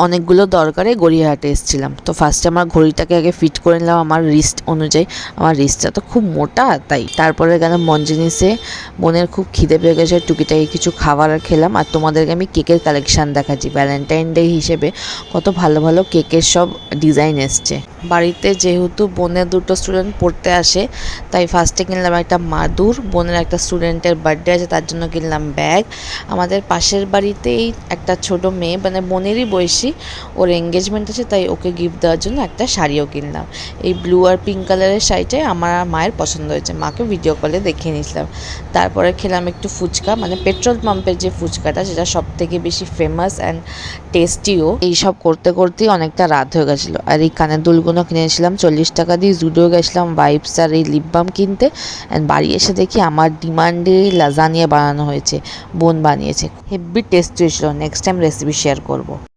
অনেকগুলো দরকারে গড়িয়াহাটে এসেছিলাম। তো ফার্স্টে আমার ঘড়িটাকে আগে ফিট করে নিলাম আমার রিস্ট অনুযায়ী। আমার রিস্টটা তো খুব মোটা, তাই তারপরে গেলাম মঞ্জিনিসে। বোনের খুব খিদে পেয়ে গেছে, টুকিটাকি কিছু খাবার খেলাম। আর তোমাদেরকে আমি কেকের কালেকশান দেখাচ্ছি। ভ্যালেন্টাইন ডে হিসেবে কত ভালো ভালো কেকের সব ডিজাইন এসছে। বাড়িতে যেহেতু বোনের দুটো স্টুডেন্ট পড়তে আসে, তাই ফার্স্টে কিনলাম একটা মাদুর। বোনের একটা স্টুডেন্টের বার্থডে আছে, তার জন্য কিনলাম ব্যাগ। আমাদের পাশের বাড়িতেই একটা ছোট মেয়ে, মানে বোনেরই বয়সী, ওর এঙ্গেজমেন্ট আছে, তাই ওকে গিফট দেওয়ার জন্য একটা শাড়িও কিনলাম। এই ব্লু আর পিঙ্ক কালারের শাড়িটাই আমার মায়ের পছন্দ হয়েছে, মাকে ভিডিও কলে দেখিয়ে নিয়েছিলাম। তারপরে খেলাম একটু ফুচকা, মানে পেট্রোল পাম্পের যে ফুচকাটা, যেটা সব থেকে বেশি ফেমাস অ্যান্ড টেস্টিও। এইসব করতে করতেই অনেকটা রাত হয়ে গেছিলো। আর এই কানের দুলগুলো কিনেছিলাম 40 টাকা দিয়ে। জুডিও গেছিলাম ভাইবস আর এই লিপ বাম কিনতে। অ্যান্ড বাড়ি এসে দেখি আমার ডিমান্ডে লাজানিয়া বানানো হয়েছে, বোন বানিয়েছে, হেভি টেস্টি হয়েছিল। নেক্সট টাইম রেসিপি শেয়ার করব।